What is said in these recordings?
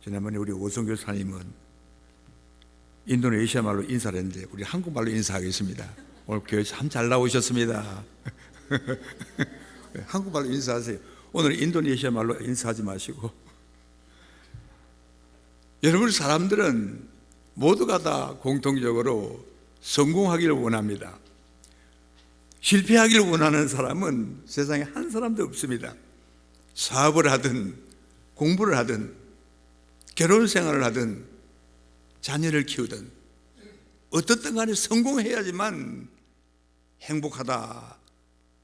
지난번에 우리 오성 교사님은 인도네시아 말로 인사를 했는데 우리 한국말로 인사하겠습니다. 오늘 교회 참 잘 나오셨습니다. 한국말로 인사하세요. 오늘 인도네시아 말로 인사하지 마시고. 여러분, 사람들은 모두가 다 공통적으로 성공하기를 원합니다. 실패하기를 원하는 사람은 세상에 한 사람도 없습니다. 사업을 하든 공부를 하든 결혼 생활을 하든 자녀를 키우든 어떻든 간에 성공해야지만 행복하다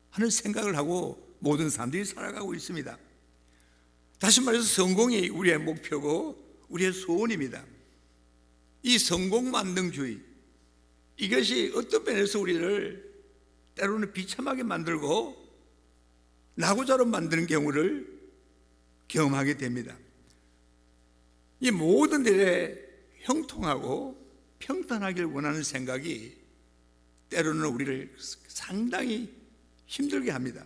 하는 생각을 하고 모든 사람들이 살아가고 있습니다. 다시 말해서 성공이 우리의 목표고 우리의 소원입니다. 이 성공만능주의, 이것이 어떤 면에서 우리를 때로는 비참하게 만들고 나고자로 만드는 경우를 경험하게 됩니다. 이 모든 일에 형통하고 평탄하기를 원하는 생각이 때로는 우리를 상당히 힘들게 합니다.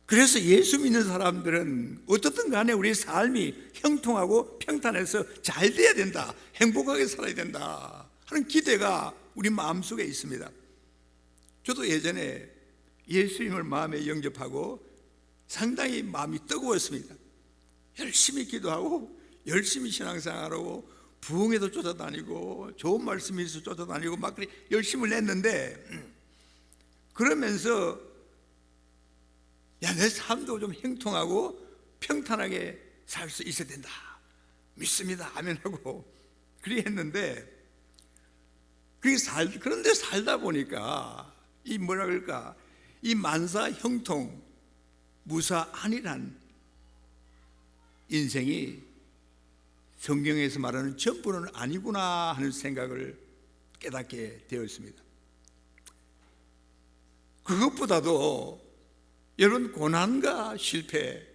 그래서 예수 믿는 사람들은 어떻든 간에 우리 삶이 형통하고 평탄해서 잘 돼야 된다, 행복하게 살아야 된다 하는 기대가 우리 마음속에 있습니다. 저도 예전에 예수님을 마음에 영접하고 상당히 마음이 뜨거웠습니다. 열심히 기도하고 열심히 신앙생활하고 부흥회도 쫓아다니고 좋은 말씀이 있어 쫓아다니고 막 그렇게 열심을 냈는데, 그러면서 내 삶도 좀 형통하고 평탄하게 살 수 있어야 된다, 믿습니다, 아멘하고 그렇게 했는데, 그런데 살다 보니까 이 뭐라 그럴까, 이 만사 형통 무사 안일한 인생이 성경에서 말하는 전부는 아니구나 하는 생각을 깨닫게 되었습니다. 그것보다도 여러분, 고난과 실패,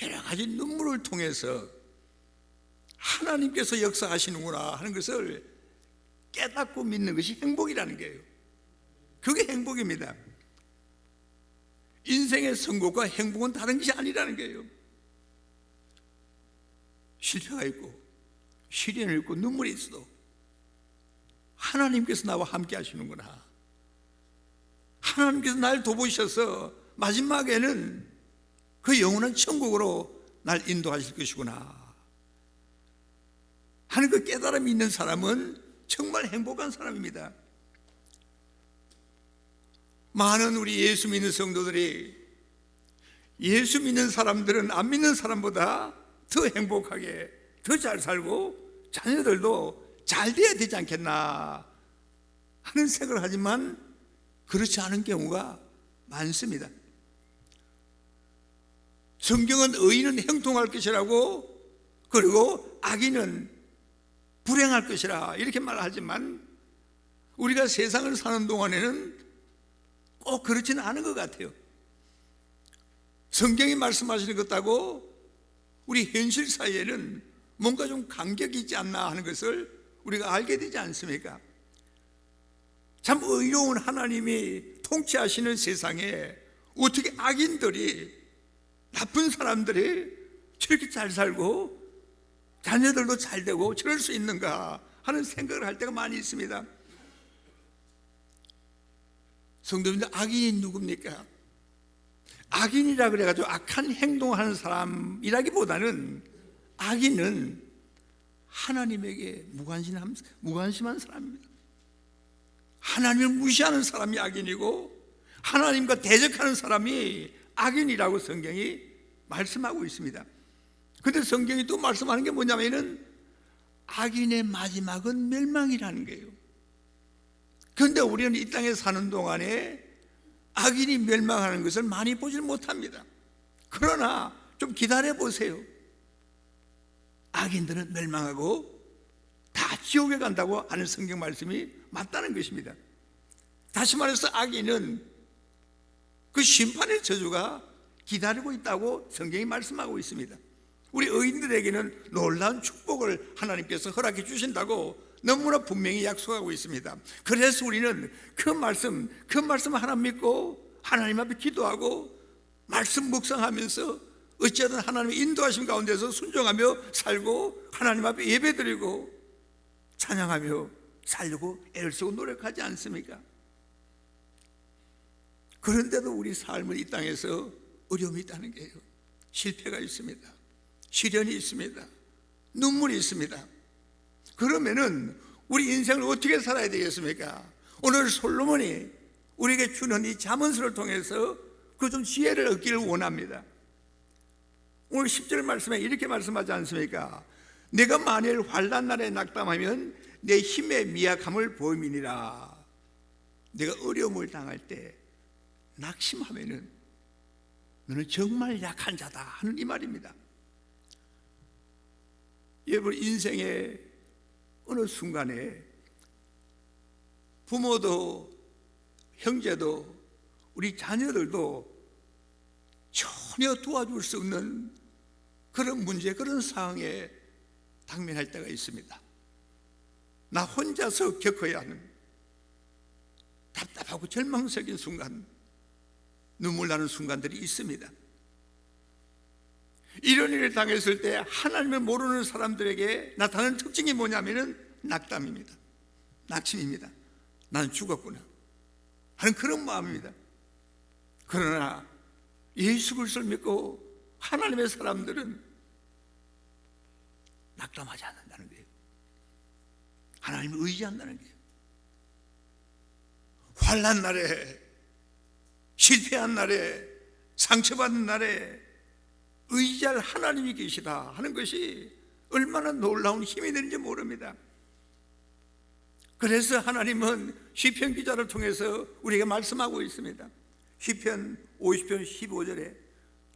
여러 가지 눈물을 통해서 하나님께서 역사하시는구나 하는 것을 깨닫고 믿는 것이 행복이라는 거예요. 그게 행복입니다. 인생의 성공과 행복은 다른 것이 아니라는 거예요. 실패가 있고 시련이 있고 눈물이 있어도 하나님께서 나와 함께 하시는구나, 하나님께서 날 도보셔서 마지막에는 그 영원한 천국으로 날 인도하실 것이구나 하는 그 깨달음이 있는 사람은 정말 행복한 사람입니다. 많은 우리 예수 믿는 성도들이, 예수 믿는 사람들은 안 믿는 사람보다 더 행복하게, 더 잘 살고 자녀들도 잘 돼야 되지 않겠나 하는 생각을 하지만 그렇지 않은 경우가 많습니다. 성경은 의인은 형통할 것이라고, 그리고 악인은 불행할 것이라 이렇게 말하지만 우리가 세상을 사는 동안에는 꼭 그렇지는 않은 것 같아요. 성경이 말씀하시는 것하고 우리 현실 사이에는 뭔가 좀 간격이 있지 않나 하는 것을 우리가 알게 되지 않습니까? 참 의로운 하나님이 통치하시는 세상에 어떻게 악인들이, 나쁜 사람들이 저렇게 잘 살고 자녀들도 잘 되고 저럴 수 있는가 하는 생각을 할 때가 많이 있습니다. 성도님들, 악인이 누굽니까? 악인이라 그래가지고 악한 행동하는 사람이라기보다는 악인은 하나님에게 무관심한 사람입니다. 하나님을 무시하는 사람이 악인이고 하나님과 대적하는 사람이 악인이라고 성경이 말씀하고 있습니다. 그런데 성경이 또 말씀하는 게 뭐냐면은 악인의 마지막은 멸망이라는 거예요. 그런데 우리는 이 땅에 사는 동안에 악인이 멸망하는 것을 많이 보질 못합니다. 그러나 좀 기다려 보세요. 악인들은 멸망하고 다 지옥에 간다고 하는 성경 말씀이 맞다는 것입니다. 다시 말해서 악인은 그 심판의 저주가 기다리고 있다고 성경이 말씀하고 있습니다. 우리 의인들에게는 놀라운 축복을 하나님께서 허락해 주신다고 너무나 분명히 약속하고 있습니다. 그래서 우리는 그 말씀 하나 믿고 하나님 앞에 기도하고 말씀 묵상하면서 어찌하든 하나님의 인도하심 가운데서 순종하며 살고 하나님 앞에 예배드리고 찬양하며 살려고 애를 쓰고 노력하지 않습니까? 그런데도 우리 삶을 이 땅에서 어려움이 있다는 게요. 실패가 있습니다. 시련이 있습니다. 눈물이 있습니다. 그러면은 우리 인생을 어떻게 살아야 되겠습니까? 오늘 솔로몬이 우리에게 주는 이 잠언서를 통해서 그 좀 지혜를 얻기를 원합니다. 오늘 10절 말씀에 이렇게 말씀하지 않습니까? 내가 만일 환난 날에 낙담하면 내 힘의 미약함을 보임이니라. 내가 어려움을 당할 때 낙심하면은 너는 정말 약한 자다 하는 이 말입니다. 여러분, 인생의 어느 순간에 부모도 형제도 우리 자녀들도 전혀 도와줄 수 없는 그런 문제, 그런 상황에 당면할 때가 있습니다. 나 혼자서 겪어야 하는 답답하고 절망적인 순간, 눈물 나는 순간들이 있습니다. 이런 일을 당했을 때 하나님을 모르는 사람들에게 나타나는 특징이 뭐냐면은 낙담입니다. 낙심입니다. 나는 죽었구나 하는 그런 마음입니다. 그러나 예수 그리스도를 믿고 하나님의 사람들은 낙담하지 않는다는 거예요. 하나님을 의지한다는 거예요. 환난 날에, 실패한 날에, 상처받는 날에 의지할 하나님이 계시다 하는 것이 얼마나 놀라운 힘이 되는지 모릅니다. 그래서 하나님은 시편 기자를 통해서 우리에게 말씀하고 있습니다. 시편 50편 15절에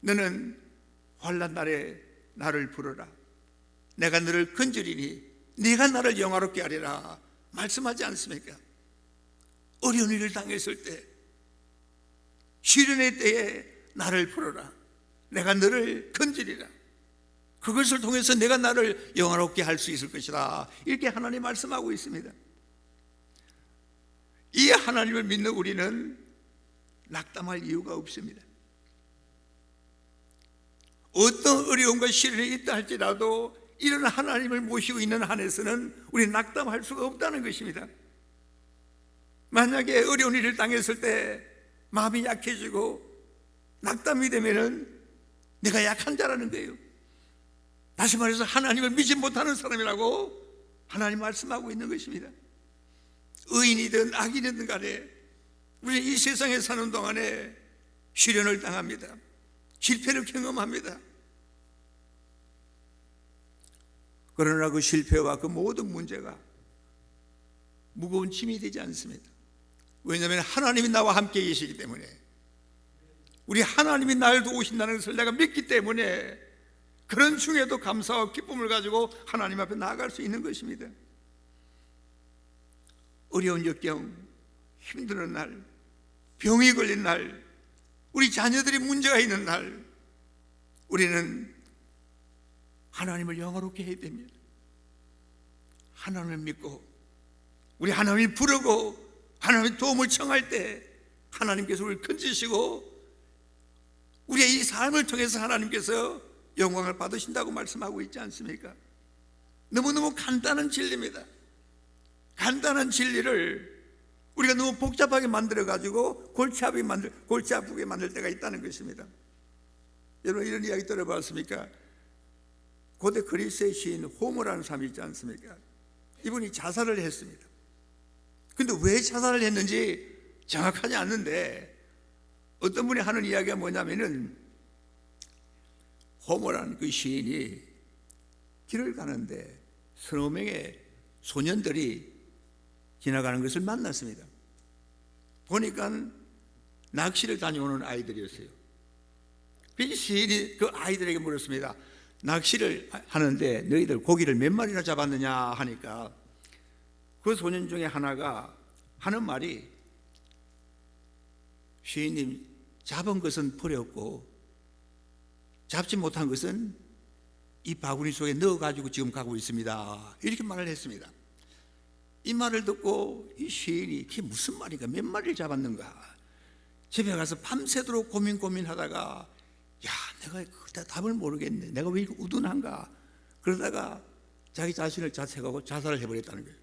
너는 환난 날에 나를 부르라. 내가 너를 건지리니 네가 나를 영화롭게 하리라 말씀하지 않습니까? 어려운 일을 당했을 때, 시련의 때에 나를 부르라. 내가 너를 건지리라. 그것을 통해서 내가 나를 영화롭게 할 수 있을 것이다. 이렇게 하나님 말씀하고 있습니다. 이 하나님을 믿는 우리는 낙담할 이유가 없습니다. 어떤 어려움과 시련이 있다 할지라도 이런 하나님을 모시고 있는 한에서는 우리 낙담할 수가 없다는 것입니다. 만약에 어려운 일을 당했을 때 마음이 약해지고 낙담이 되면은 내가 약한 자라는 거예요. 다시 말해서 하나님을 믿지 못하는 사람이라고 하나님 말씀하고 있는 것입니다. 의인이든 악인이든 간에 우리 이 세상에 사는 동안에 시련을 당합니다. 실패를 경험합니다. 그러나 그 실패와 그 모든 문제가 무거운 짐이 되지 않습니다. 왜냐하면 하나님이 나와 함께 계시기 때문에, 우리 하나님이 나를 도우신다는 것을 내가 믿기 때문에 그런 중에도 감사와 기쁨을 가지고 하나님 앞에 나아갈 수 있는 것입니다. 어려운 역경, 힘든 날, 병이 걸린 날, 우리 자녀들이 문제가 있는 날, 우리는 하나님을 영화롭게 해야 됩니다. 하나님을 믿고 우리 하나님을 부르고 하나님의 도움을 청할 때 하나님께서 우리를 건지시고 우리의 이 삶을 통해서 하나님께서 영광을 받으신다고 말씀하고 있지 않습니까? 너무너무 간단한 진리입니다. 간단한 진리를 우리가 너무 복잡하게 만들어가지고 골치 아프게 만들 때가 있다는 것입니다. 여러분, 이런 이야기 들어봤습니까? 고대 그리스의 시인 호모라는 사람이 있지 않습니까? 이분이 자살을 했습니다. 근데 왜 자살을 했는지 정확하지 않는데 어떤 분이 하는 이야기가 뭐냐면은 호모라는 그 시인이 길을 가는데 서너 명의 소년들이 지나가는 것을 만났습니다. 보니까 낚시를 다녀오는 아이들이었어요. 그 시인이 그 아이들에게 물었습니다. 낚시를 하는데 너희들 고기를 몇 마리나 잡았느냐 하니까 그 소년 중에 하나가 하는 말이, 시인님, 잡은 것은 버렸고 잡지 못한 것은 이 바구니 속에 넣어가지고 지금 가고 있습니다. 이렇게 말을 했습니다. 이 말을 듣고 이 시인이 그게 무슨 말인가, 몇 마리를 잡았는가, 집에 가서 밤새도록 고민하다가 야, 내가 그때 답을 모르겠네. 내가 왜 이렇게 우둔한가? 그러다가 자기 자신을 자책하고 자살을 해버렸다는 거예요.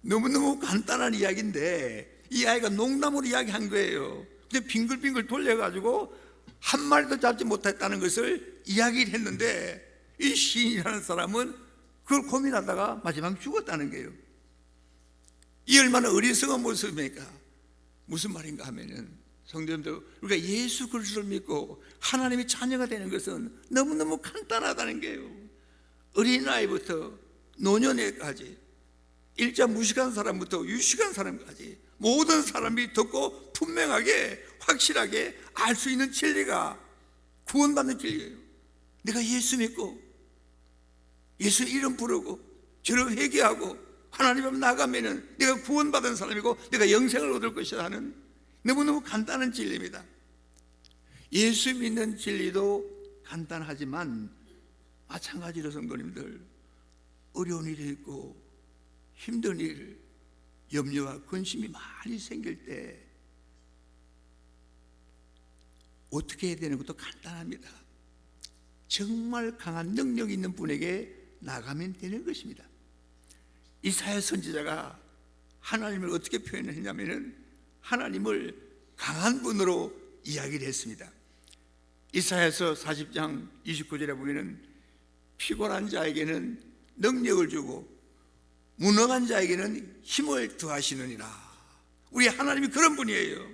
너무너무 간단한 이야기인데 이 아이가 농담으로 이야기한 거예요. 근데 빙글빙글 돌려가지고 한 마리도 잡지 못했다는 것을 이야기를 했는데 이 시인이라는 사람은 그걸 고민하다가 마지막 죽었다는 거예요. 이 얼마나 어리석은 모습입니까? 무슨 말인가 하면은, 성도님들, 우리가 예수 그리스도를 믿고 하나님의 자녀가 되는 것은 너무너무 간단하다는 거예요. 어린아이부터 노년에까지, 일자 무식한 사람부터 유식한 사람까지 모든 사람이 듣고 분명하게 확실하게 알 수 있는 진리가 구원받는 진리예요. 내가 예수 믿고 예수 이름 부르고 저를 회개하고 하나님 앞에 나가면은 내가 구원받은 사람이고 내가 영생을 얻을 것이다 하는 너무너무 간단한 진리입니다. 예수 믿는 진리도 간단하지만 마찬가지로 성도님들, 어려운 일이 있고 힘든 일, 염려와 근심이 많이 생길 때 어떻게 해야 되는 것도 간단합니다. 정말 강한 능력이 있는 분에게 나가면 되는 것입니다. 이사야 선지자가 하나님을 어떻게 표현했냐면은 하나님을 강한 분으로 이야기를 했습니다. 이사야서 40장 29절에 보면은 피곤한 자에게는 능력을 주고 무능한 자에게는 힘을 더하시느니라. 우리 하나님이 그런 분이에요.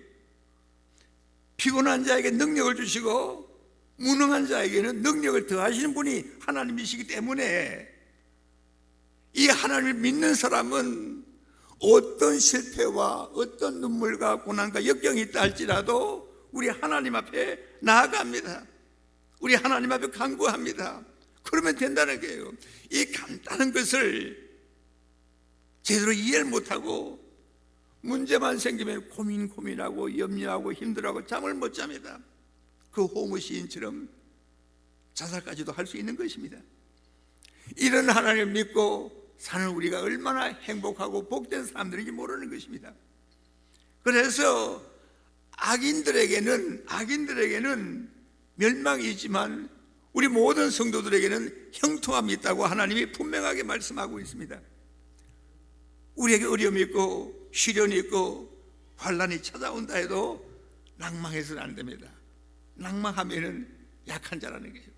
피곤한 자에게 능력을 주시고 무능한 자에게는 능력을 더하시는 분이 하나님이시기 때문에 이 하나님을 믿는 사람은 어떤 실패와 어떤 눈물과 고난과 역경이 있다 할지라도 우리 하나님 앞에 나아갑니다. 우리 하나님 앞에 간구합니다. 그러면 된다는 거예요. 이 간단한 것을 제대로 이해를 못하고 문제만 생기면 고민하고 염려하고 힘들어하고 잠을 못 잡니다. 그 호모 시인처럼 자살까지도 할 수 있는 것입니다. 이런 하나님을 믿고 사는 우리가 얼마나 행복하고 복된 사람들인지 모르는 것입니다. 그래서 악인들에게는 멸망이 있지만 우리 모든 성도들에게는 형통함이 있다고 하나님이 분명하게 말씀하고 있습니다. 우리에게 어려움이 있고 시련이 있고 환난이 찾아온다 해도 낭망해서는 안 됩니다. 낭망하면은 약한 자라는 거예요.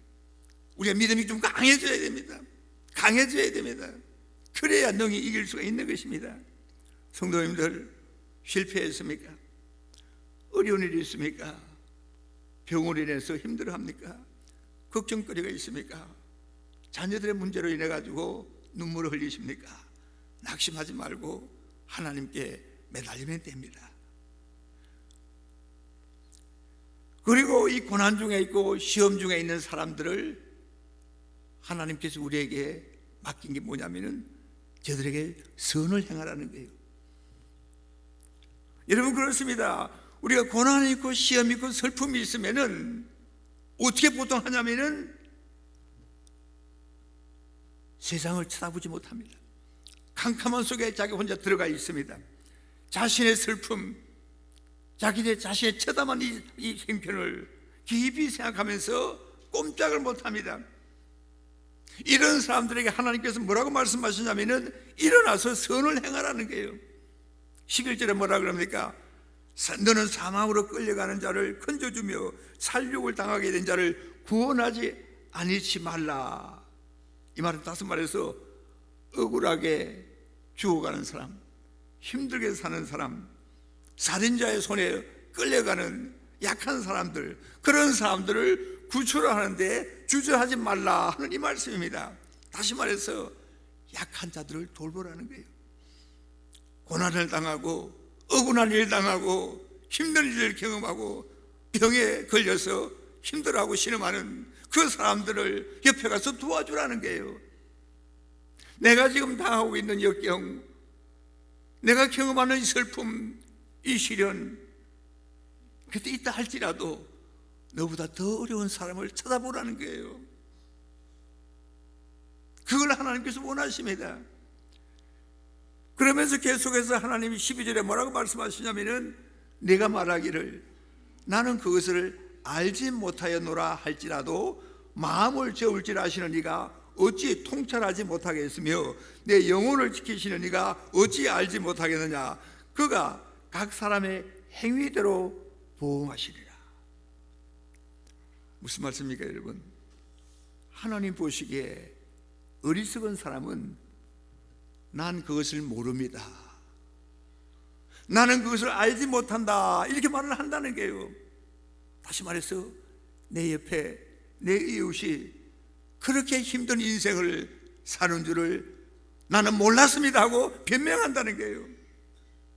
우리가 믿음이 좀 강해져야 됩니다. 강해져야 됩니다. 그래야 능히 이길 수가 있는 것입니다. 성도님들, 실패했습니까? 어려운 일이 있습니까? 병으로 인해서 힘들어합니까? 걱정거리가 있습니까? 자녀들의 문제로 인해 가지고 눈물을 흘리십니까? 낙심하지 말고 하나님께 매달리면 됩니다. 그리고 이 고난 중에 있고 시험 중에 있는 사람들을 하나님께서 우리에게 맡긴 게 뭐냐면은 저들에게 선을 행하라는 거예요. 여러분, 그렇습니다. 우리가 고난이 있고 시험이 있고 슬픔이 있으면은 어떻게 보통 하냐면은 세상을 쳐다보지 못합니다. 캄캄한 속에 자기 혼자 들어가 있습니다. 자신의 슬픔, 자신의 처담한 이 형편을 깊이 생각하면서 꼼짝을 못합니다. 이런 사람들에게 하나님께서 뭐라고 말씀하시냐면은 일어나서 선을 행하라는 거예요. 11절에 뭐라 그럽니까? 너는 사망으로 끌려가는 자를 건져주며 살육을 당하게 된 자를 구원하지 아니치 말라. 이 말은 다시 말해서 억울하게 죽어가는 사람, 힘들게 사는 사람, 살인자의 손에 끌려가는 약한 사람들, 그런 사람들을 구출하는데 주저하지 말라 하는 이 말씀입니다. 다시 말해서 약한 자들을 돌보라는 거예요. 고난을 당하고 억울한 일 당하고 힘든 일을 경험하고 병에 걸려서 힘들어하고 신음하는 그 사람들을 옆에 가서 도와주라는 거예요. 내가 지금 당하고 있는 역경, 내가 경험하는 이 슬픔, 이 시련, 그때 있다 할지라도 너보다 더 어려운 사람을 쳐다보라는 거예요. 그걸 하나님께서 원하십니다. 그러면서 계속해서 하나님이 12절에 뭐라고 말씀하시냐면은 내가 말하기를 나는 그것을 알지 못하였노라 할지라도 마음을 저울질 아시는 이가 어찌 통찰하지 못하겠으며 내 영혼을 지키시는 이가 어찌 알지 못하겠느냐. 그가 각 사람의 행위대로 보응하시리라. 무슨 말씀입니까 여러분? 하나님 보시기에 어리석은 사람은 난 그것을 모릅니다, 나는 그것을 알지 못한다, 이렇게 말을 한다는 거예요. 다시 말해서 내 옆에 내 이웃이 그렇게 힘든 인생을 사는 줄을 나는 몰랐습니다 하고 변명한다는 거예요.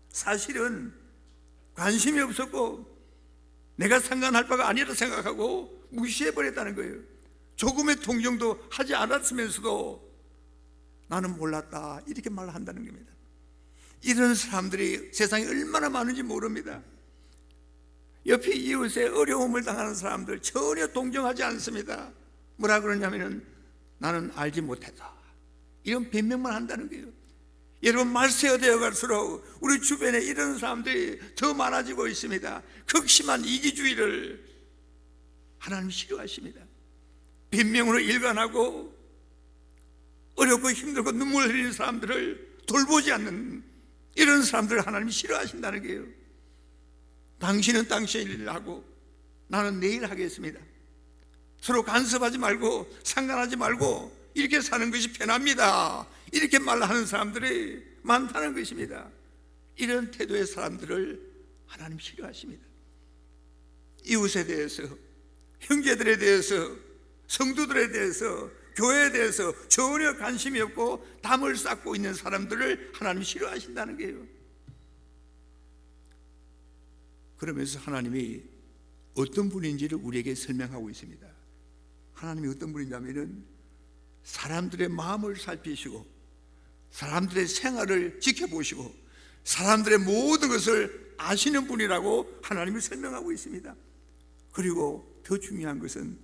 사실은 관심이 없었고 내가 상관할 바가 아니라 생각하고 무시해버렸다는 거예요. 조금의 동정도 하지 않았으면서도 나는 몰랐다, 이렇게 말을 한다는 겁니다. 이런 사람들이 세상에 얼마나 많은지 모릅니다. 옆에 이웃에 어려움을 당하는 사람들 전혀 동정하지 않습니다. 뭐라 그러냐면은 나는 알지 못했다, 이런 변명만 한다는 거예요. 여러분, 말세가 되어 갈수록 우리 주변에 이런 사람들이 더 많아지고 있습니다. 극심한 이기주의를 하나님 싫어하십니다. 변명으로 일관하고 어렵고 힘들고 눈물 흘리는 사람들을 돌보지 않는 이런 사람들을 하나님이 싫어하신다는 거예요. 당신은 당신의 일을 하고 나는 내 일 하겠습니다. 서로 간섭하지 말고 상관하지 말고 이렇게 사는 것이 편합니다, 이렇게 말하는 사람들이 많다는 것입니다. 이런 태도의 사람들을 하나님 싫어하십니다. 이웃에 대해서, 형제들에 대해서, 성도들에 대해서, 교회에 대해서 전혀 관심이 없고 담을 쌓고 있는 사람들을 하나님이 싫어하신다는 거예요. 그러면서 하나님이 어떤 분인지를 우리에게 설명하고 있습니다. 하나님이 어떤 분이냐면은 사람들의 마음을 살피시고 사람들의 생활을 지켜보시고 사람들의 모든 것을 아시는 분이라고 하나님이 설명하고 있습니다. 그리고 더 중요한 것은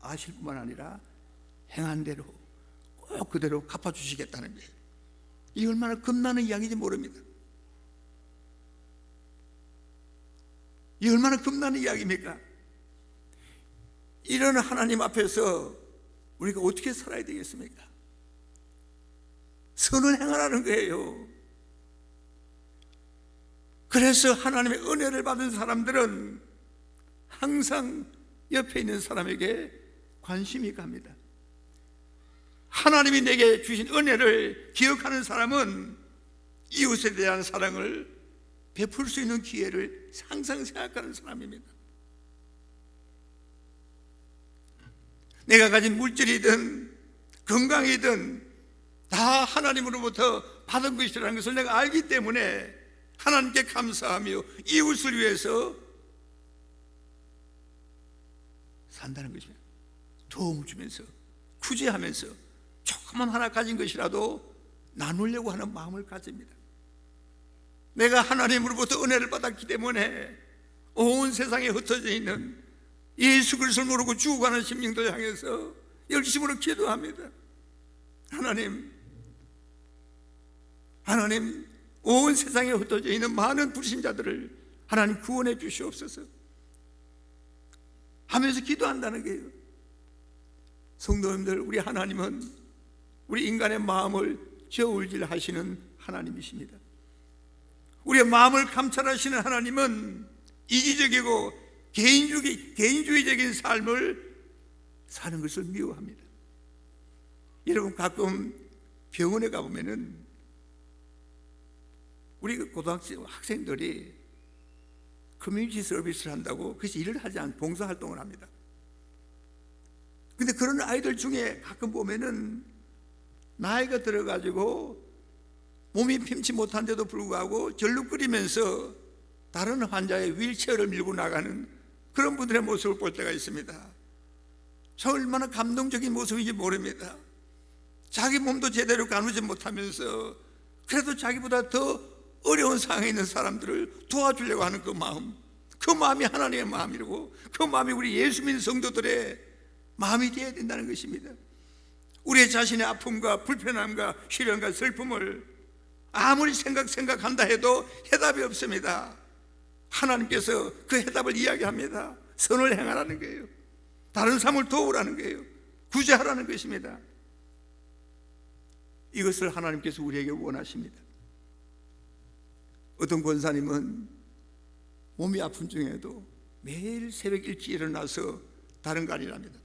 아실 뿐만 아니라 행한 대로 꼭 그대로 갚아주시겠다는 거예요. 이 얼마나 겁나는 이야기인지 모릅니다. 이 얼마나 겁나는 이야기입니까? 이런 하나님 앞에서 우리가 어떻게 살아야 되겠습니까? 선을 행하라는 거예요. 그래서 하나님의 은혜를 받은 사람들은 항상 옆에 있는 사람에게 관심이 갑니다. 하나님이 내게 주신 은혜를 기억하는 사람은 이웃에 대한 사랑을 베풀 수 있는 기회를 항상 생각하는 사람입니다. 내가 가진 물질이든 건강이든 다 하나님으로부터 받은 것이라는 것을 내가 알기 때문에 하나님께 감사하며 이웃을 위해서 산다는 것입니다. 도움을 주면서 구제하면서 조그만 하나 가진 것이라도 나누려고 하는 마음을 가집니다. 내가 하나님으로부터 은혜를 받았기 때문에 온 세상에 흩어져 있는 예수 그리스도를 모르고 죽어가는 심령들 향해서 열심으로 기도합니다. 하나님, 온 세상에 흩어져 있는 많은 불신자들을 하나님 구원해 주시옵소서 하면서 기도한다는 거예요. 성도님들, 우리 하나님은 우리 인간의 마음을 저울질 하시는 하나님이십니다. 우리의 마음을 감찰하시는 하나님은 이기적이고 개인주의적인 삶을 사는 것을 미워합니다. 여러분, 가끔 병원에 가보면은 우리 고등학생 학생들이 커뮤니티 서비스를 한다고 그래서 일을 하지 않고 봉사활동을 합니다. 근데 그런 아이들 중에 가끔 보면은 나이가 들어가지고 몸이 편치 못한데도 불구하고 절룩거리면서 다른 환자의 휠체어를 밀고 나가는 그런 분들의 모습을 볼 때가 있습니다. 저 얼마나 감동적인 모습인지 모릅니다. 자기 몸도 제대로 가누지 못하면서 그래도 자기보다 더 어려운 상황에 있는 사람들을 도와주려고 하는 그 마음이 하나님의 마음이고 그 마음이 우리 예수 믿는 성도들의 마음이 되어야 된다는 것입니다. 우리의 자신의 아픔과 불편함과 시련과 슬픔을 아무리 생각한다 해도 해답이 없습니다. 하나님께서 그 해답을 이야기합니다. 선을 행하라는 거예요. 다른 사람을 도우라는 거예요. 구제하라는 것입니다. 이것을 하나님께서 우리에게 원하십니다. 어떤 권사님은 몸이 아픈 중에도 매일 새벽 일찍 일어나서 다른 거 아니랍니다.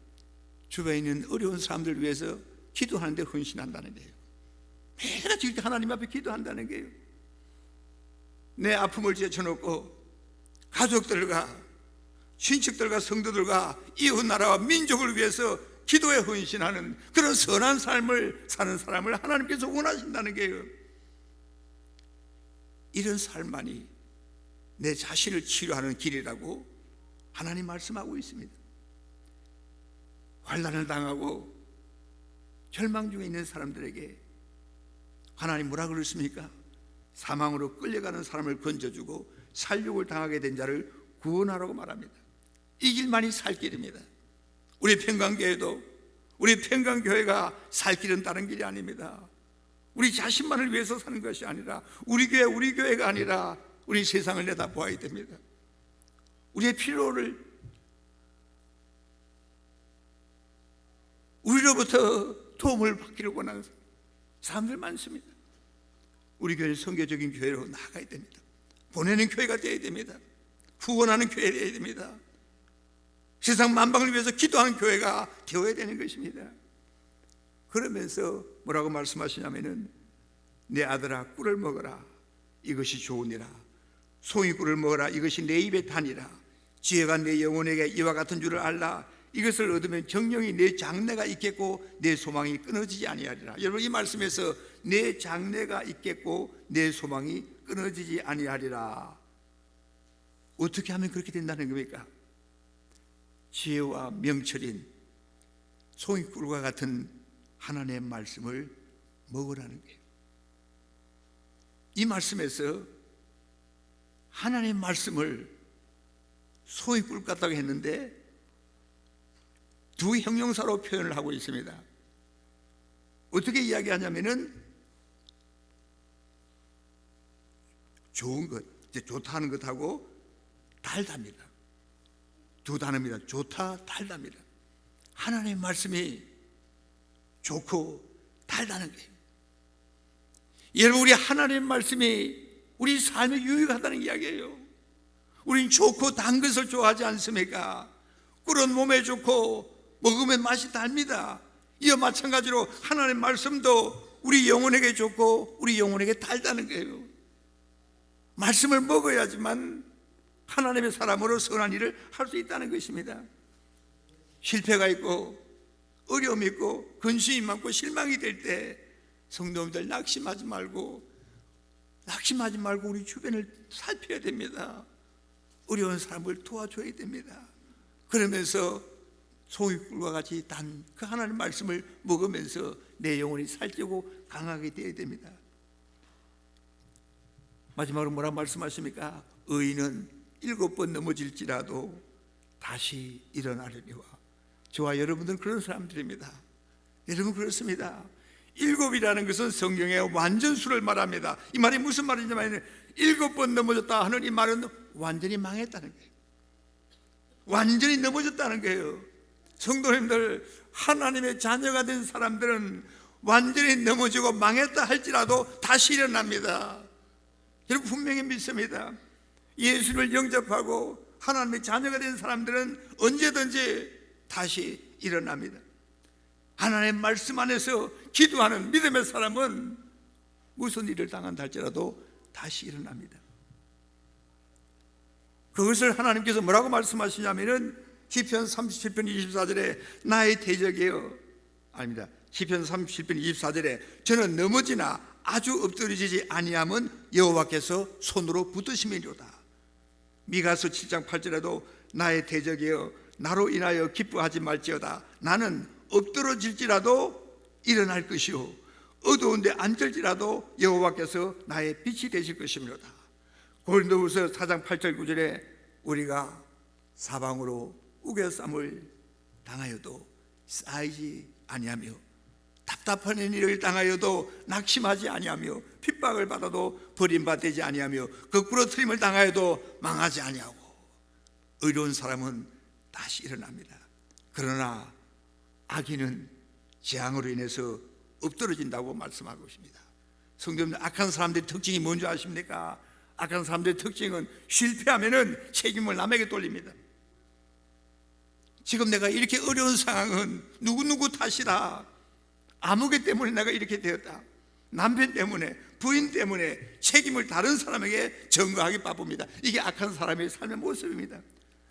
주변에 있는 어려운 사람들 위해서 기도하는 데 헌신한다는 거예요. 매일같이 이렇게 하나님 앞에 기도한다는 거예요. 내 아픔을 제쳐놓고 가족들과 친척들과 성도들과 이웃 나라와 민족을 위해서 기도에 헌신하는 그런 선한 삶을 사는 사람을 하나님께서 원하신다는 거예요. 이런 삶만이 내 자신을 치료하는 길이라고 하나님 말씀하고 있습니다. 환난을 당하고 절망 중에 있는 사람들에게 하나님 뭐라 그러십니까? 사망으로 끌려가는 사람을 건져주고 살육을 당하게 된 자를 구원하라고 말합니다. 이 길만이 살 길입니다. 우리 평강교회도 우리 평강교회가 살 길은 다른 길이 아닙니다. 우리 자신만을 위해서 사는 것이 아니라 우리 교회가 아니라 우리 세상을 내다보아야 됩니다. 우리의 필요를 우리로부터 도움을 받기를 원하는 사람들 많습니다. 우리 교회는 선교적인 교회로 나아가야 됩니다. 보내는 교회가 되어야 됩니다. 후원하는 교회가 되어야 됩니다. 세상 만방을 위해서 기도하는 교회가 되어야 되는 것입니다. 그러면서 뭐라고 말씀하시냐면은 내 아들아 꿀을 먹어라 이것이 좋으니라. 송이 꿀을 먹어라 이것이 내 입에 타니라. 지혜가 내 영혼에게 이와 같은 줄을 알라. 이것을 얻으면 정령이 내 장래가 있겠고 내 소망이 끊어지지 아니하리라. 여러분 이 말씀에서 내 장래가 있겠고 내 소망이 끊어지지 아니하리라. 어떻게 하면 그렇게 된다는 겁니까? 지혜와 명철인 송이꿀과 같은 하나님의 말씀을 먹으라는 거예요. 이 말씀에서 하나님의 말씀을 송이꿀 같다고 했는데 두 형용사로 표현을 하고 있습니다. 어떻게 이야기하냐면은 좋은 것, 이제 좋다 하는 것하고 달답니다. 두 단어입니다. 좋다, 달답니다. 하나님의 말씀이 좋고 달다는 거예요. 여러분 우리 하나님의 말씀이 우리 삶에 유익하다는 이야기예요. 우린 좋고 단 것을 좋아하지 않습니까? 꿀은 몸에 좋고 먹으면 맛이 답니다. 이와 마찬가지로 하나님의 말씀도 우리 영혼에게 좋고 우리 영혼에게 달다는 거예요. 말씀을 먹어야지만 하나님의 사람으로 선한 일을 할 수 있다는 것입니다. 실패가 있고 어려움이 있고 근심이 많고 실망이 될 때 성도님들 낙심하지 말고 우리 주변을 살펴야 됩니다. 어려운 사람을 도와줘야 됩니다. 그러면서 송이꿀과 같이 단 그 하나님의 말씀을 먹으면서 내 영혼이 살찌고 강하게 되어야 됩니다. 마지막으로 뭐라 말씀하십니까? 의인은 7번 넘어질지라도 다시 일어나려니와. 저와 여러분들은 그런 사람들입니다. 여러분 그렇습니다. 7이라는 것은 성경의 완전수를 말합니다. 이 말이 무슨 말이냐면 7번 넘어졌다 하는 이 말은 완전히 망했다는 거예요. 완전히 넘어졌다는 거예요. 성도님들, 하나님의 자녀가 된 사람들은 완전히 넘어지고 망했다 할지라도 다시 일어납니다. 여러분 분명히 믿습니다. 예수를 영접하고 하나님의 자녀가 된 사람들은 언제든지 다시 일어납니다. 하나님의 말씀 안에서 기도하는 믿음의 사람은 무슨 일을 당한다 할지라도 다시 일어납니다. 그것을 하나님께서 뭐라고 말씀하시냐면은 시편 37편 24절에 나의 대적이여, 아닙니다, 시편 37편 24절에 저는 넘어지나 아주 엎드러지지 아니함은 여호와께서 손으로 붙드심이로다. 미가서 7장 8절에도 나의 대적이여 나로 인하여 기뻐하지 말지어다. 나는 엎드러질지라도 일어날 것이요 어두운데 앉을지라도 여호와께서 나의 빛이 되실 것이로다. 고린도후서 4장 8절 9절에 우리가 사방으로 우겨쌈을 당하여도 쌓이지 아니하며 답답한 일을 당하여도 낙심하지 아니하며 핍박을 받아도 버림받지 아니하며 거꾸로 트림을 당하여도 망하지 아니하고 의로운 사람은 다시 일어납니다. 그러나 악인은 재앙으로 인해서 엎드러진다고 말씀하고 있습니다. 성도님들, 악한 사람들의 특징이 뭔지 아십니까? 악한 사람들의 특징은 실패하면은 책임을 남에게 돌립니다. 지금 내가 이렇게 어려운 상황은 누구누구 탓이다, 아무개 때문에 내가 이렇게 되었다, 남편 때문에, 부인 때문에 책임을 다른 사람에게 전가하기 바쁩니다. 이게 악한 사람의 삶의 모습입니다.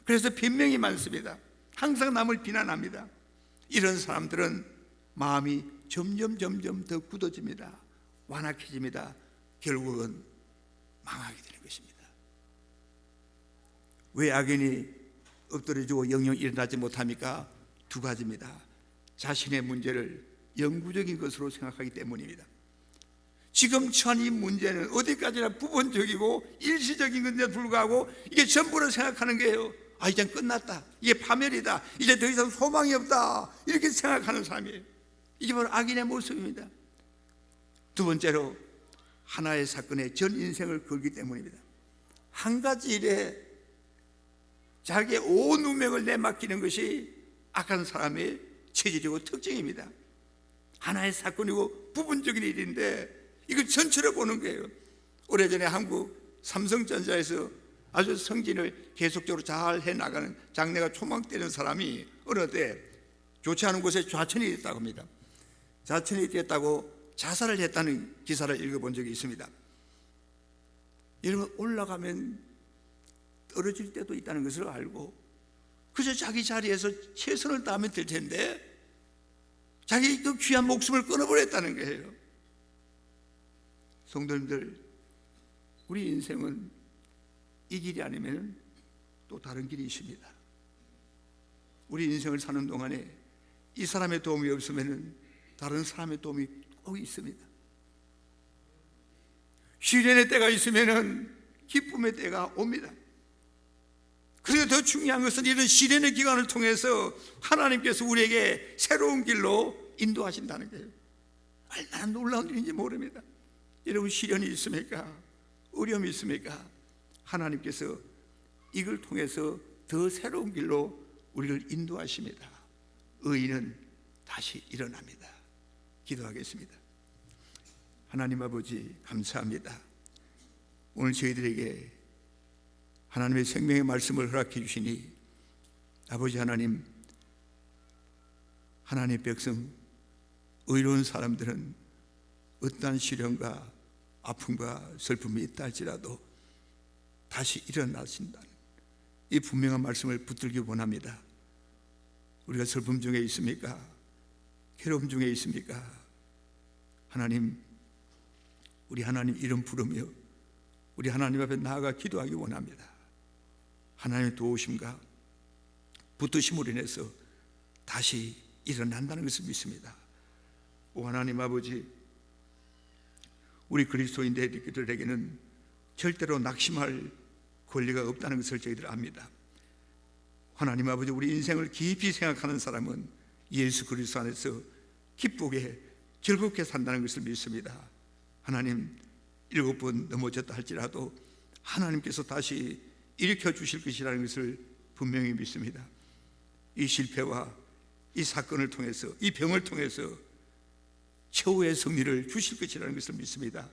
그래서 변명이 많습니다. 항상 남을 비난합니다. 이런 사람들은 마음이 점점 더 굳어집니다. 완악해집니다. 결국은 망하게 되는 것입니다. 왜 악인이 엎드려지고 영영 일어나지 못합니까? 두 가지입니다. 자신의 문제를 영구적인 것으로 생각하기 때문입니다. 지금 처한 이 문제는 어디까지나 부분적이고 일시적인 건데 불구하고 이게 전부를 생각하는 거예요. 아, 이제 끝났다, 이게 파멸이다, 이제 더 이상 소망이 없다, 이렇게 생각하는 사람이에요. 이게 바로 악인의 모습입니다. 두 번째로, 하나의 사건에 전 인생을 걸기 때문입니다. 한 가지 일에 자기의 온 운명을 내맡기는 것이 악한 사람의 체질이고 특징입니다. 하나의 사건이고 부분적인 일인데 이걸 전체로 보는 거예요. 오래전에 한국 삼성전자에서 아주 승진을 계속적으로 잘 해나가는 장래가 촉망되는 사람이 어느 때 좋지 않은 곳에 좌천이 됐다고 합니다. 좌천이 됐다고 자살을 했다는 기사를 읽어본 적이 있습니다. 여러분, 올라가면 떨어질 때도 있다는 것을 알고 그저 자기 자리에서 최선을 다하면 될 텐데 자기 그 귀한 목숨을 끊어버렸다는 거예요. 성도님들, 우리 인생은 이 길이 아니면 또 다른 길이 있습니다. 우리 인생을 사는 동안에 이 사람의 도움이 없으면 다른 사람의 도움이 꼭 있습니다. 시련의 때가 있으면 기쁨의 때가 옵니다. 그리고 더 중요한 것은 이런 시련의 기간을 통해서 하나님께서 우리에게 새로운 길로 인도하신다는 거예요. 얼마나 놀라운 일인지 모릅니다. 여러분, 시련이 있습니까? 어려움이 있습니까? 하나님께서 이걸 통해서 더 새로운 길로 우리를 인도하십니다. 의인은 다시 일어납니다. 기도하겠습니다. 하나님 아버지, 감사합니다. 오늘 저희들에게 하나님의 생명의 말씀을 허락해 주시니 아버지 하나님, 하나님의 백성, 의로운 사람들은 어떠한 시련과 아픔과 슬픔이 있다 할지라도 다시 일어나신다는 이 분명한 말씀을 붙들기 원합니다. 우리가 슬픔 중에 있습니까? 괴로움 중에 있습니까? 하나님, 우리 하나님 이름 부르며 우리 하나님 앞에 나아가 기도하기 원합니다. 하나님의 도우심과 붙드심으로 인해서 다시 일어난다는 것을 믿습니다. 오 하나님 아버지, 우리 그리스도인들에게는 절대로 낙심할 권리가 없다는 것을 저희들 압니다. 하나님 아버지, 우리 인생을 깊이 생각하는 사람은 예수 그리스도 안에서 기쁘게 즐겁게 산다는 것을 믿습니다. 하나님, 7번 넘어졌다 할지라도 하나님께서 다시 일으켜 주실 것이라는 것을 분명히 믿습니다. 이 실패와 이 사건을 통해서, 이 병을 통해서 최후의 승리를 주실 것이라는 것을 믿습니다.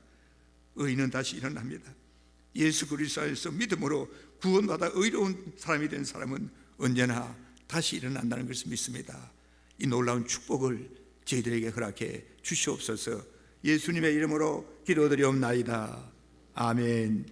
의인은 다시 일어납니다. 예수 그리스도 안에서 믿음으로 구원받아 의로운 사람이 된 사람은 언제나 다시 일어난다는 것을 믿습니다. 이 놀라운 축복을 저희들에게 허락해 주시옵소서. 예수님의 이름으로 기도드리옵나이다. 아멘.